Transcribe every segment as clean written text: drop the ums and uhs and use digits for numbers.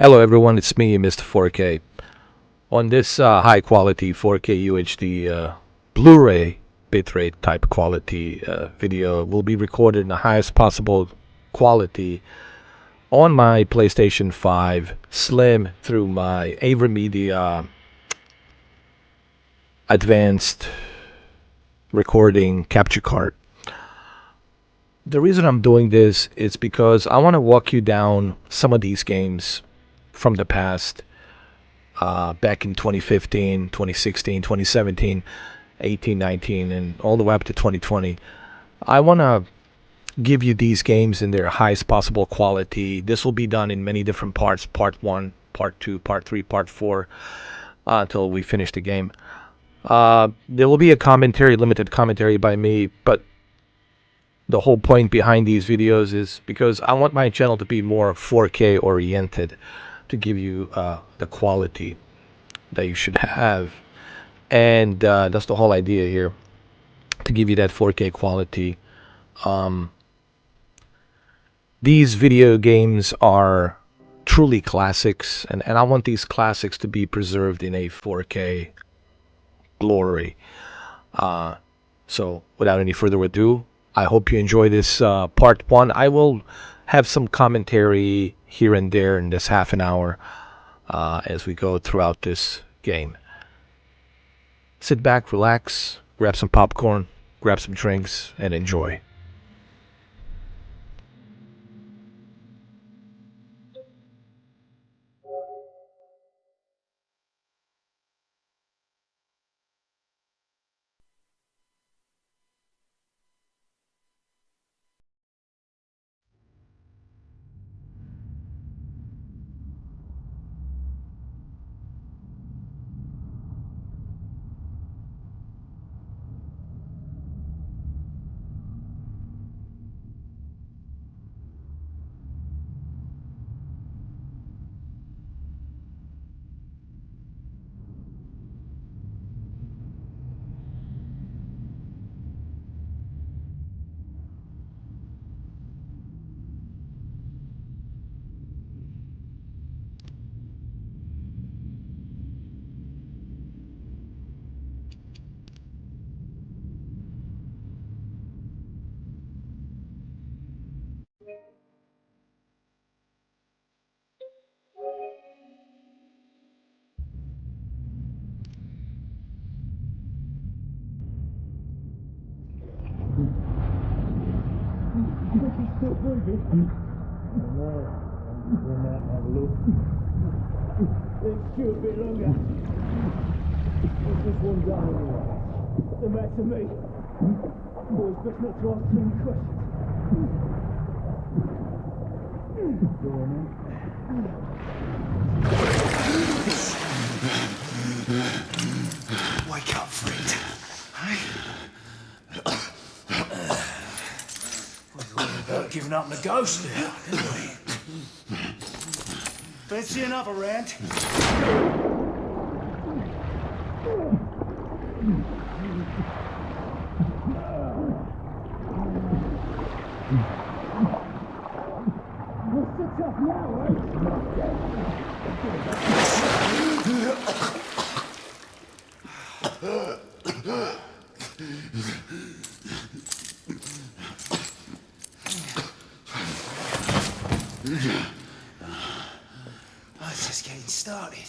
Hello everyone, it's me, Mr. 4K. On this high quality 4K UHD Blu-ray bitrate type quality video will be recorded in the highest possible quality on my PlayStation 5 Slim through my AverMedia advanced recording capture card. The reason I'm doing this is because I want to walk you down some of these games from the past, back in 2015, 2016, 2017, 18, 19, and all the way up to 2020. I want to give you these games in their highest possible quality. This will be done in many different parts: part 1, part 2, part 3, part 4, until we finish the game. There will be a commentary, limited commentary by me, but the whole point behind these videos is because I want my channel to be more 4K oriented, to give you the quality that you should have. And that's the whole idea here, to give you that 4K quality. These video games are truly classics, and I want these classics to be preserved in a 4K glory. So without any further ado, I hope you enjoy this part 1. I will have some commentary here and there in this half an hour as we go throughout this game. Sit back, relax, grab some popcorn, grab some drinks, and enjoy. Let's chew a bit longer. What's this one done anyway? The back to me. Boys, best not to ask too many questions. Go on, man. Wake up, friend. We're about giving up the ghost now, didn't we? Fancy another round? What's the tough now, eh? It's just getting started.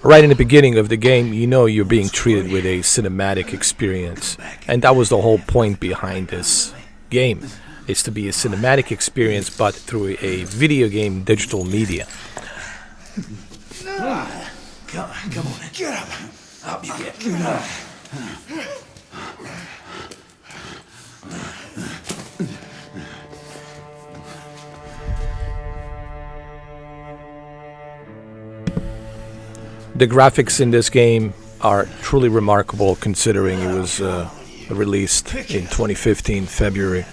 Right in the beginning of the game, you know you're being treated with a cinematic experience. And that was the whole point behind this game. It's to be a cinematic experience, but through a video game digital media. Come on, get up. Up you get. Get up. The graphics in this game are truly remarkable, considering it was released in 2015 February.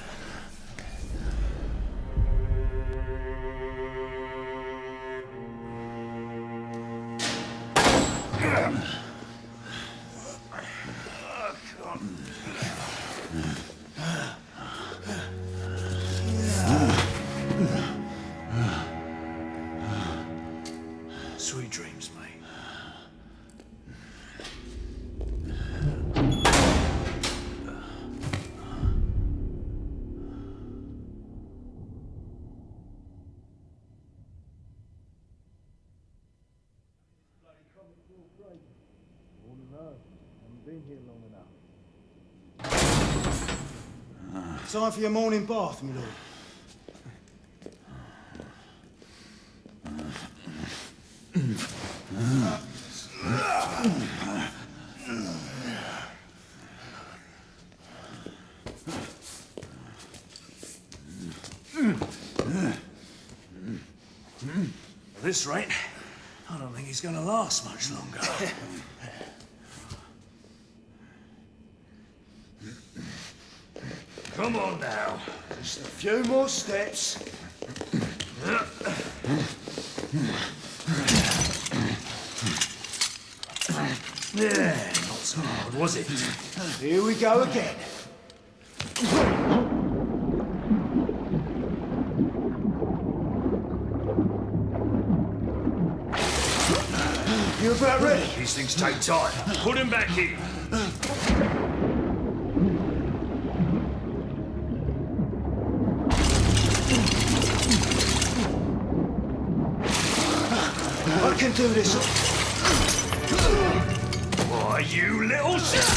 No, haven't been here long enough. Time for your morning bath, my lord. At this rate, I don't think he's gonna last much longer. Come on now. Just a few more steps. Yeah, not so hard, was it? Here we go again. You about ready? These things take time. Put him back in. I can do this. Why, you little shit!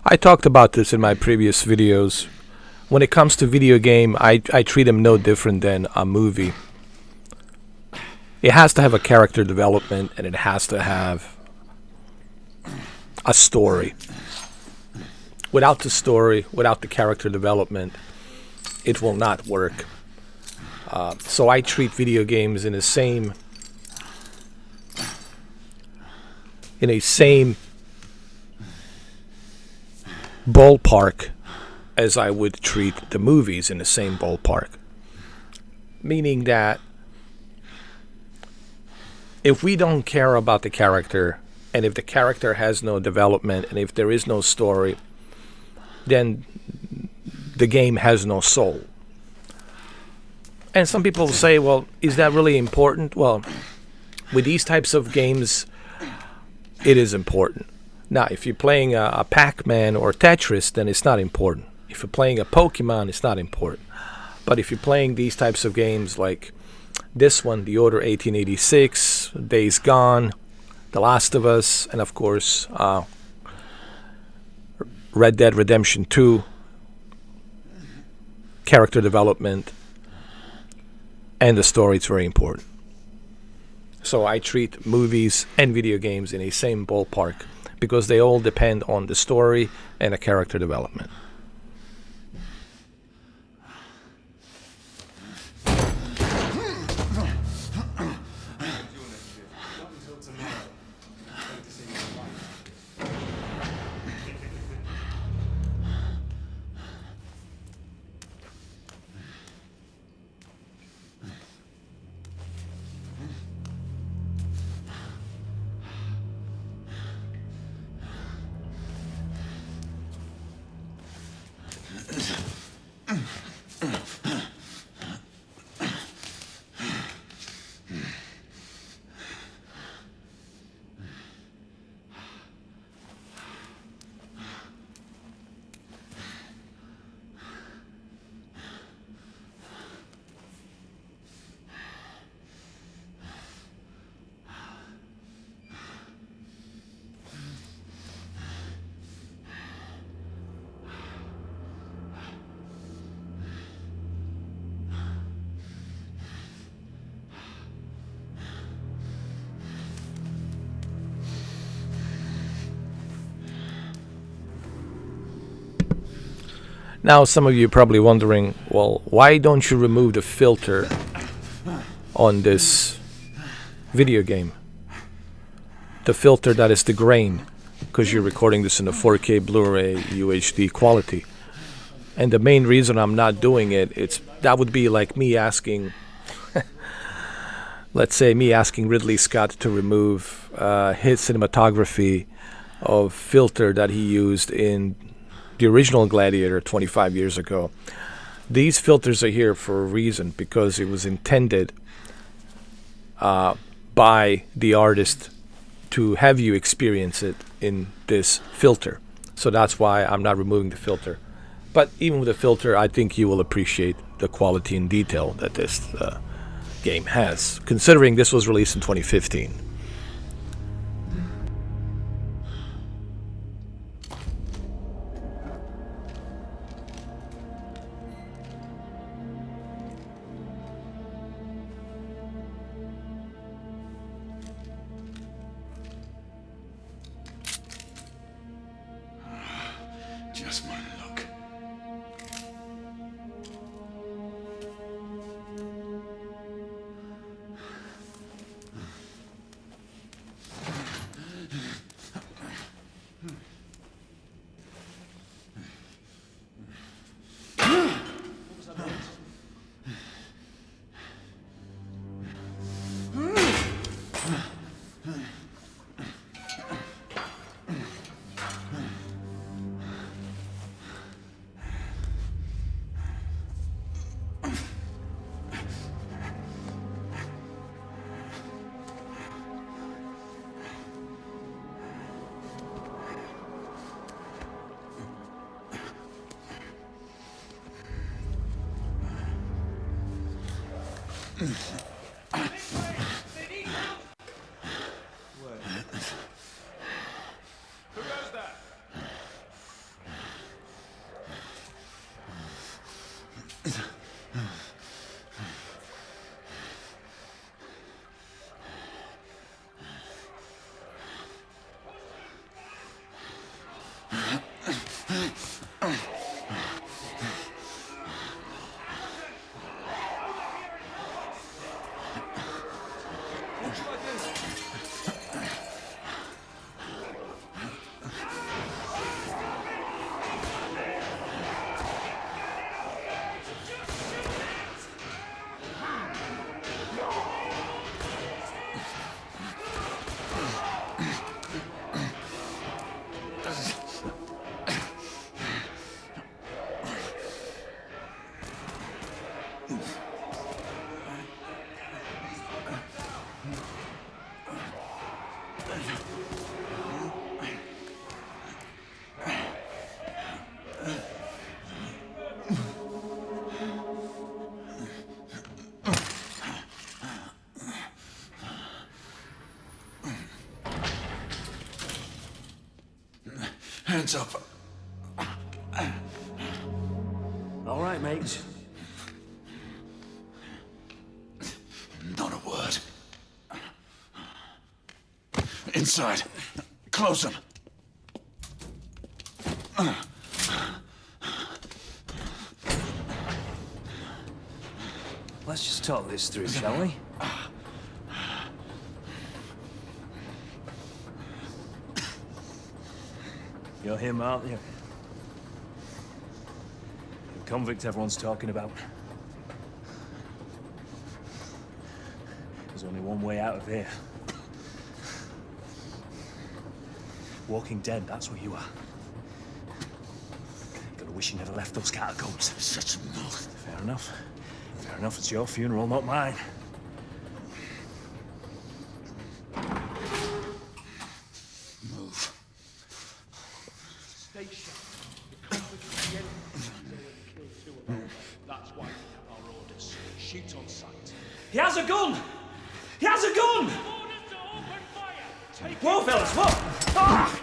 I talked about this in my previous videos. When it comes to video game, I treat them no different than a movie. It has to have a character development and it has to have a story. Without the story, without the character development, it will not work. So I treat video games in the same ballpark as I would treat the movies in the same ballpark. Meaning that if we don't care about the character, and if the character has no development, and if there is no story, then the game has no soul. And some people say, well, is that really important? Well, with these types of games, it is important. Now, if you're playing a Pac-Man or Tetris, then it's not important. If you're playing a Pokemon, it's not important. But if you're playing these types of games like this one, The Order 1886, Days Gone, The Last of Us, and of course, Red Dead Redemption 2, character development, and the story is very important. So I treat movies and video games in a same ballpark because they all depend on the story and the character development. Now some of you are probably wondering, well, why don't you remove the filter on this video game? The filter that is the grain, because you're recording this in a 4K Blu-ray UHD quality. And the main reason I'm not doing it, that would be like me asking, let's say me asking Ridley Scott to remove his cinematography of filter that he used in the original Gladiator 25 years ago. These filters are here for a reason, because it was intended by the artist to have you experience it in this filter. So that's why I'm not removing the filter. But even with the filter, I think you will appreciate the quality and detail that this game has, considering this was released in 2015. Just my luck. Hands up. All right, mate. Not a word. Inside. Close them. Let's just talk this through, shall we? You're him, aren't you? The convict everyone's talking about. There's only one way out of here. Walking Dead, that's what you are. Gotta wish you never left those catacombs. Such a mouth. Fair enough. Fair enough, it's your funeral, not mine. Move. Stay sharp. That's why we have our orders. Shoot on sight. He has a gun! He has a gun! Orders to open fire! Take Whoa, fellas, whoa! Ah!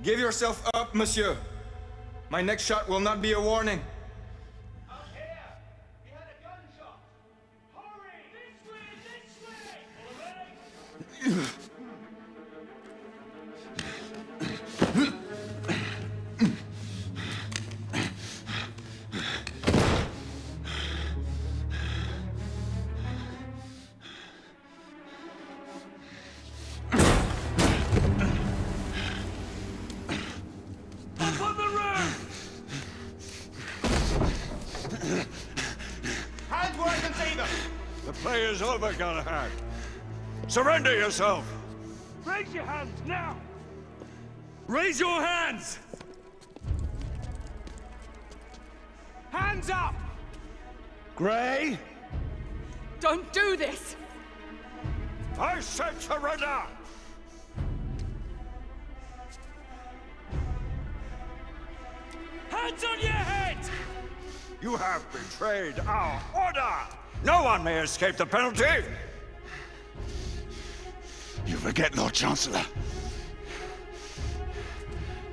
Give yourself up, monsieur. My next shot will not be a warning. Out here! We had a gunshot! Hurry! This way! This way! The play is over, Galahad. Surrender yourself! Raise your hands now! Raise your hands! Hands up! Gray, Don't do this! I said surrender! Hands on your head! You have betrayed our order! No one may escape the penalty! You forget, Lord Chancellor.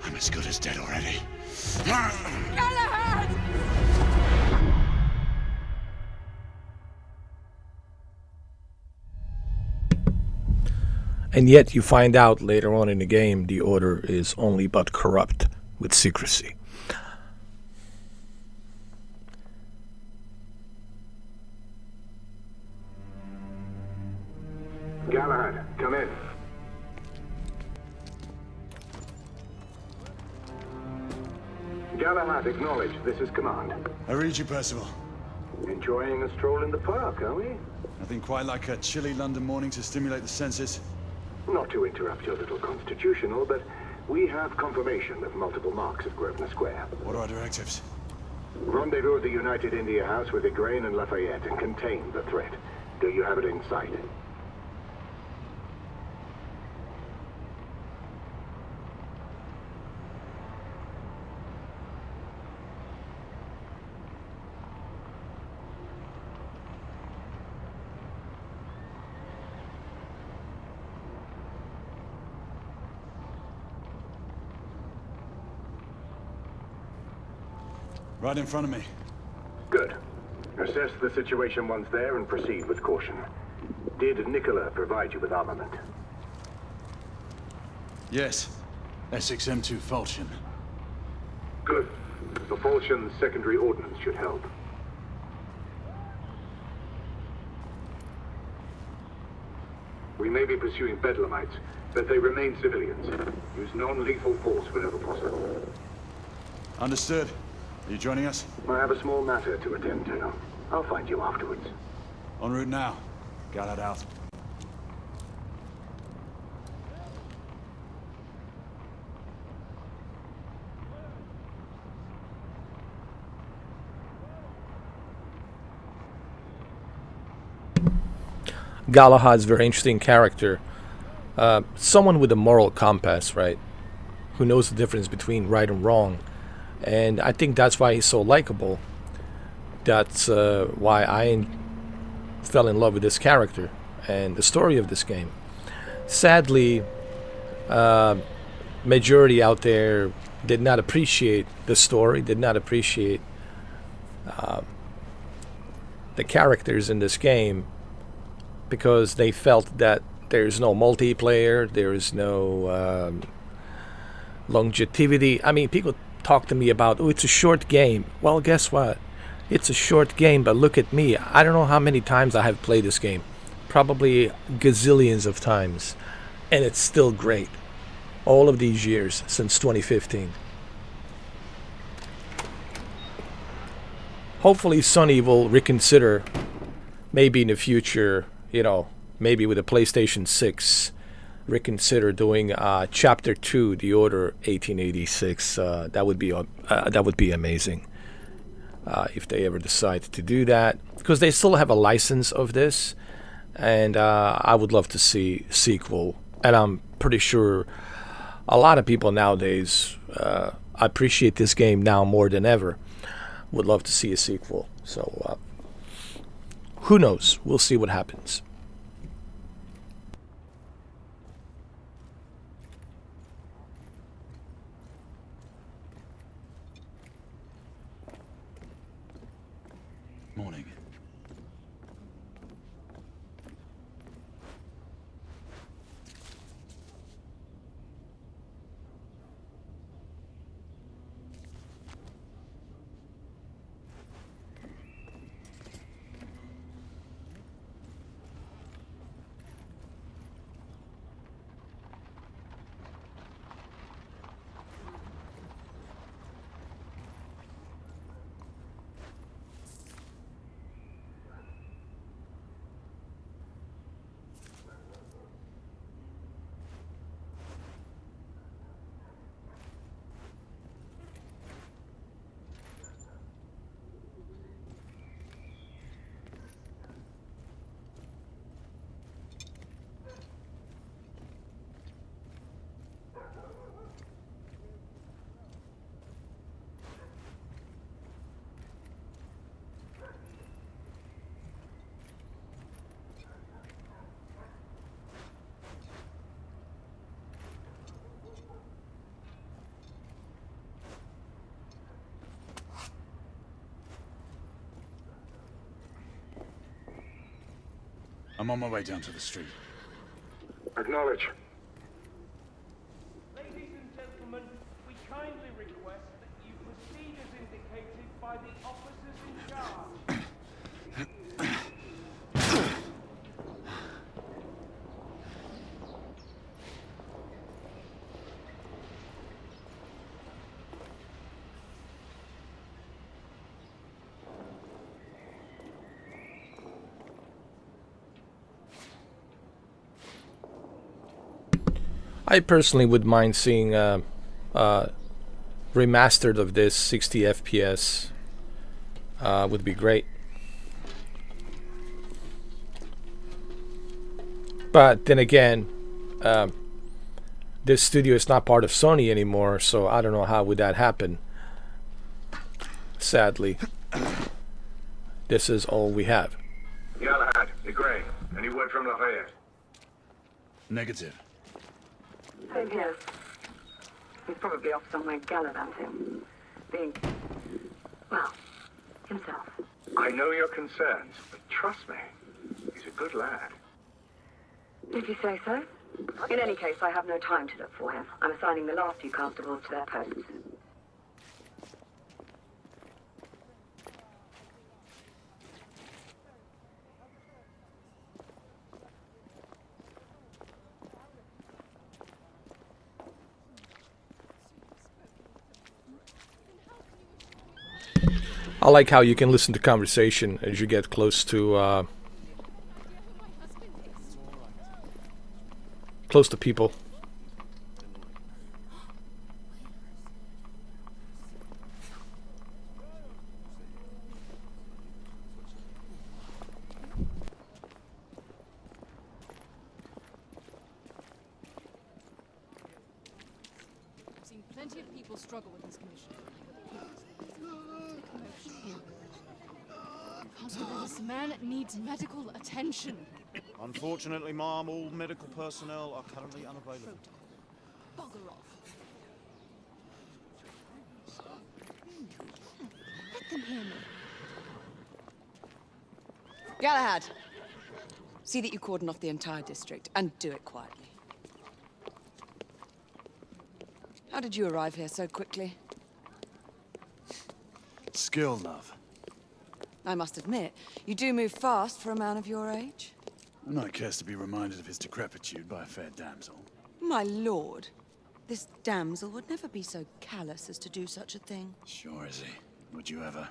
I'm as good as dead already. Galahad! And yet you find out later on in the game the Order is only but corrupt with secrecy. Galahad, come in. Galahad, acknowledge. This is command. I read you, Percival. Enjoying a stroll in the park, are we? Nothing quite like a chilly London morning to stimulate the senses. Not to interrupt your little constitutional, but we have confirmation of multiple marks of Grosvenor Square. What are our directives? Rendezvous at the United India House with Igraine and Lafayette and contain the threat. Do you have it in sight? Right in front of me. Good. Assess the situation once there and proceed with caution. Did Nicola provide you with armament? Yes. Essex M2 Falchion. Good. The Falchion's secondary ordnance should help. We may be pursuing Bedlamites, but they remain civilians. Use non-lethal force whenever possible. Understood. Are you joining us? I have a small matter to attend to. I'll find you afterwards. En route now. Galahad out. Galahad's a very interesting character. Someone with a moral compass, right? Who knows the difference between right and wrong. And I think that's why he's so likable. That's why I fell in love with this character and the story of this game. Sadly, majority out there did not appreciate the story, did not appreciate the characters in this game, because they felt that there's no multiplayer, there's no longevity. I mean, people talk to me about, oh, it's a short game. Well, guess what? It's a short game, but look at me. I don't know how many times I have played this game. Probably gazillions of times. And it's still great. All of these years, since 2015. Hopefully Sony will reconsider, maybe in the future, you know, maybe with a PlayStation 6, reconsider doing Chapter 2, The Order 1886. That would be amazing. If they ever decide to do that, because they still have a license of this, and I would love to see sequel. And I'm pretty sure a lot of people nowadays appreciate this game now more than ever. Would love to see a sequel. So who knows? We'll see what happens. Morning. I'm on my way down to the street. Acknowledge. Ladies and gentlemen, we kindly request that you proceed as indicated by the officers in charge. I personally would mind seeing remastered of this 60 FPS. Would be great. But then again, this studio is not part of Sony anymore, so I don't know how would that happen. Sadly, this is all we have. Galahad, Gray, any word from Lafayette? Negative. Same here. He's probably off somewhere gallivanting. Being, well, himself. I know your concerns, but trust me, he's a good lad. Did you say so? In any case, I have no time to look for him. I'm assigning the last few constables to their posts. I like how you can listen to conversation as you get close to people. I've seen plenty of people struggle with this commission. Constable, this man needs medical attention. Unfortunately, ma'am, all medical personnel are currently unavailable. Bugger off. Let them hear me. Galahad, see that you cordon off the entire district, and do it quietly. How did you arrive here so quickly? Skill, love. I must admit, you do move fast for a man of your age. A knight cares to be reminded of his decrepitude by a fair damsel. My lord, this damsel would never be so callous as to do such a thing. Sure is he. Would you ever?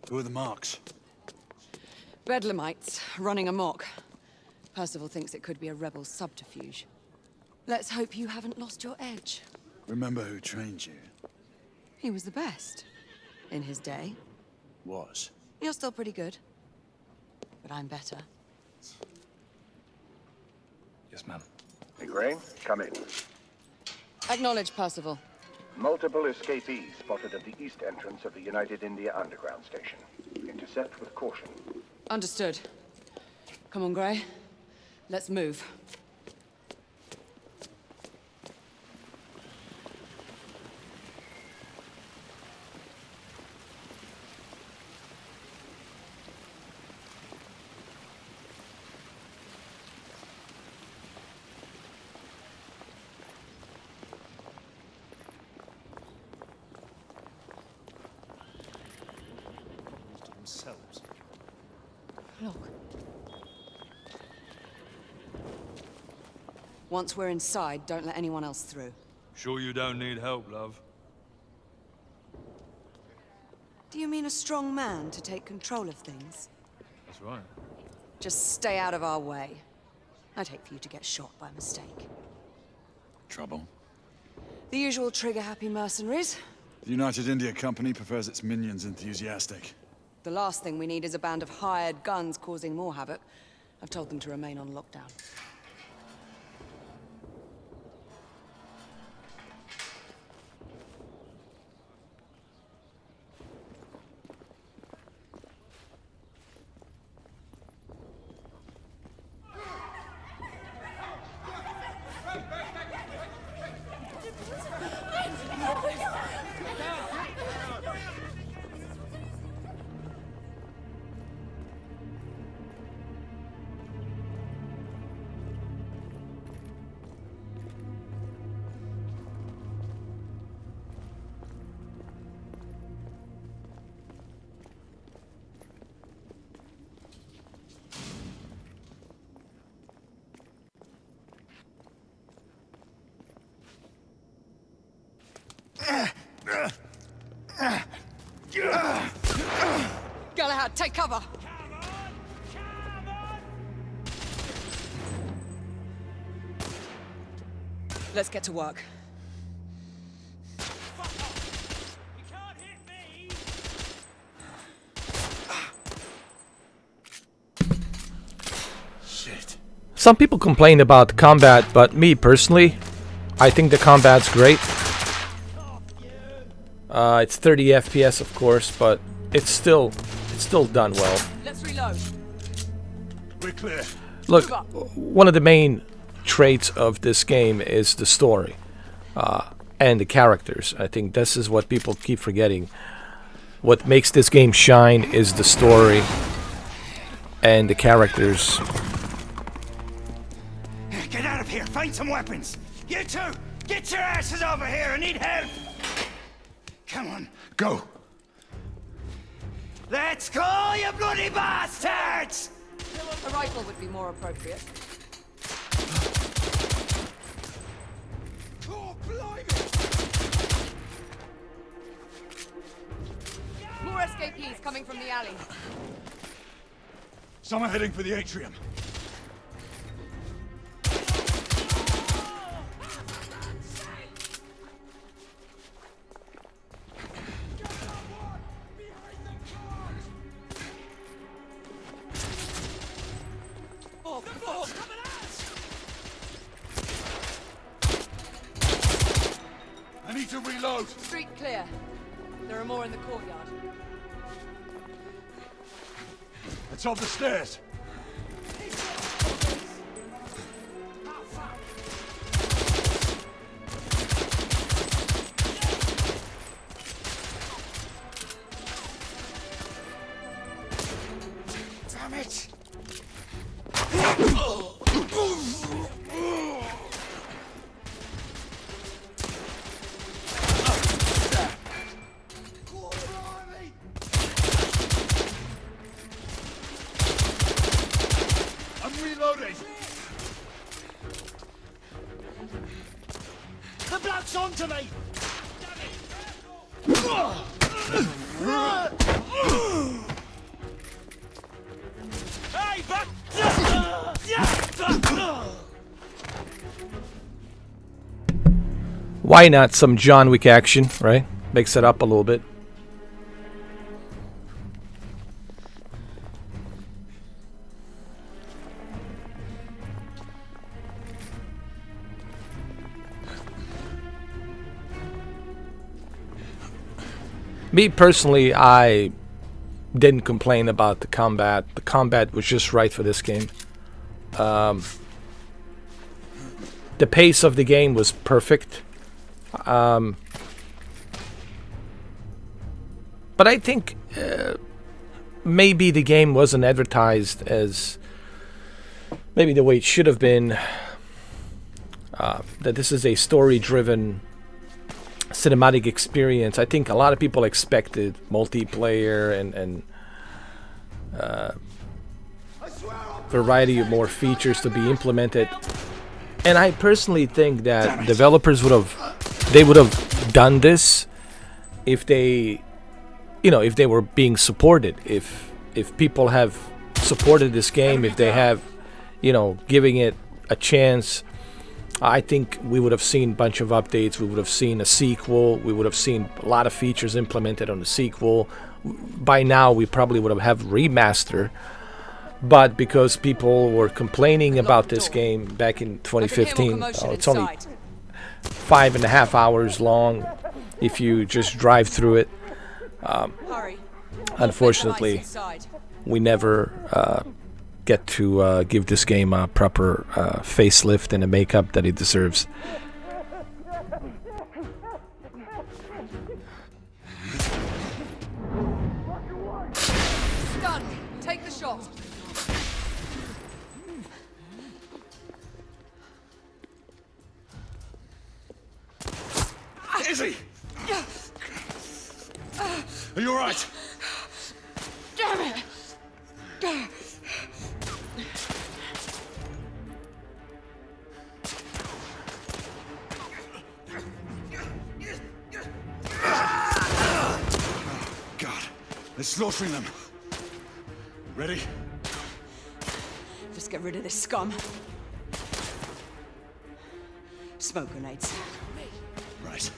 Who are the marks? Bedlamites, running amok. Percival thinks it could be a rebel subterfuge. Let's hope you haven't lost your edge. Remember who trained you? He was the best. In his day. Was. You're still pretty good. But I'm better. Yes, ma'am. Igraine, come in. Acknowledge, Percival. Multiple escapees spotted at the east entrance of the United India Underground Station. Intercept with caution. Understood. Come on, Grey. Let's move. Themselves. Look. Once we're inside, don't let anyone else through. Sure you don't need help, love? Do you mean a strong man to take control of things? That's right. Just stay out of our way. I'd hate for you to get shot by mistake. Trouble? The usual trigger-happy mercenaries. The United India Company prefers its minions enthusiastic. The last thing we need is a band of hired guns causing more havoc. I've told them to remain on lockdown. Galahad, take cover! Let's get to work. Shit. Some people complain about the combat, but me personally, I think the combat's great. It's 30 FPS, of course, but it's still done well. Let's reload. We're clear. Look, one of the main traits of this game is the story and the characters. I think this is what people keep forgetting. What makes this game shine is the story and the characters. Get out of here! Find some weapons! You two! Get your asses over here! I need help! Come on. Go! Let's go, you bloody bastards! A rifle would be more appropriate. Oh, blimey! More escapees coming from the alley. Some are heading for the atrium. I need to reload. Street clear. There are more in the courtyard. It's on the stairs. Damn it! to me! Hey, back! Why not some John Wick action, right? Mix it up a little bit. Me personally, I didn't complain about the combat. The combat was just right for this game. The pace of the game was perfect. But I think maybe the game wasn't advertised as maybe the way it should have been. That this is a story-driven cinematic experience. I think a lot of people expected multiplayer and variety of more features to be implemented. And I personally think that developers would have done this if they, if they were being supported. If people have supported this game, if they have, giving it a chance, I think we would have seen a bunch of updates. We would have seen a sequel. We would have seen a lot of features implemented on the sequel. By now, we probably would have remaster. But because people were complaining about this game back in 2015, it's only 5.5 hours long if you just drive through it. Unfortunately, we never get to give this game a proper facelift and a makeup that it deserves. Stun! Take the shot! Izzy! Are you alright? Damn it! God, they're slaughtering them. Ready? Just get rid of this scum. Smoke grenades. Right.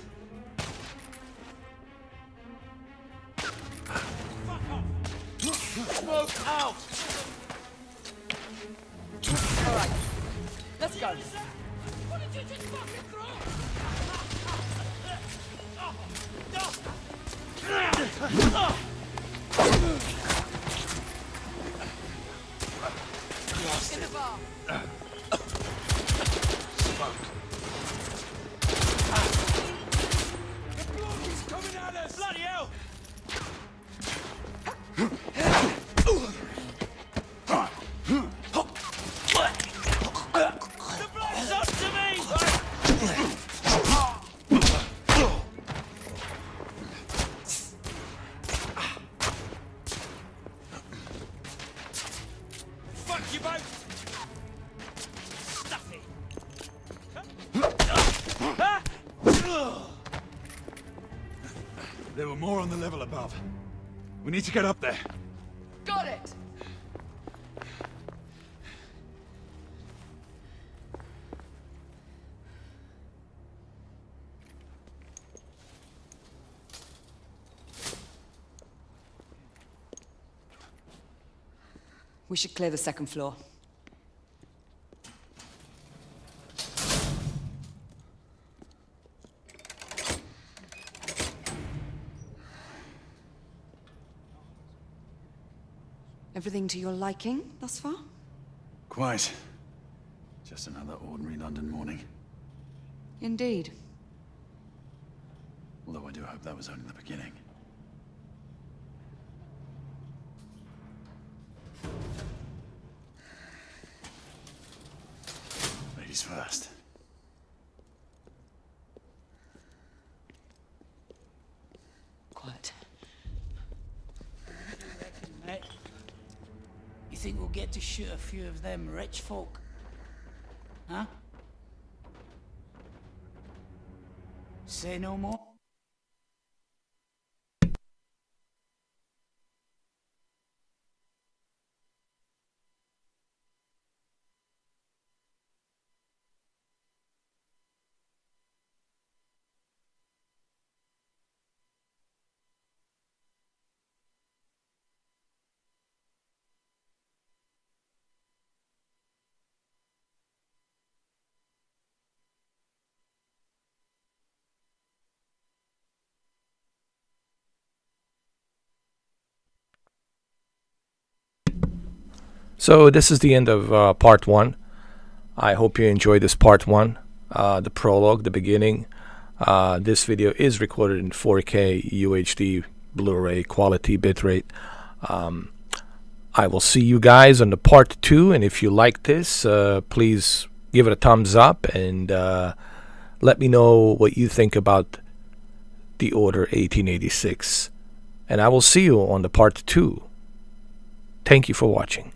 Smoke out! Alright, let's go. What did you just fucking throw? In the bar. He's coming at us! Bloody hell! The blood's up to me! Fuck you both! Stuff it! There were more on the level above. We need to get up there. Got it! We should clear the second floor. Everything to your liking thus far? Quite. Just another ordinary London morning. Indeed. Although I do hope that was only the beginning. Ladies first. Quiet. Mate, you think we'll get to shoot a few of them rich folk? Huh? Say no more. So this is the end of part 1. I hope you enjoyed this part 1, the prologue, the beginning. This video is recorded in 4K UHD Blu-ray quality bitrate. I will see you guys on the part 2, and if you like this, please give it a thumbs up and let me know what you think about the Order 1886. And I will see you on the part 2. Thank you for watching.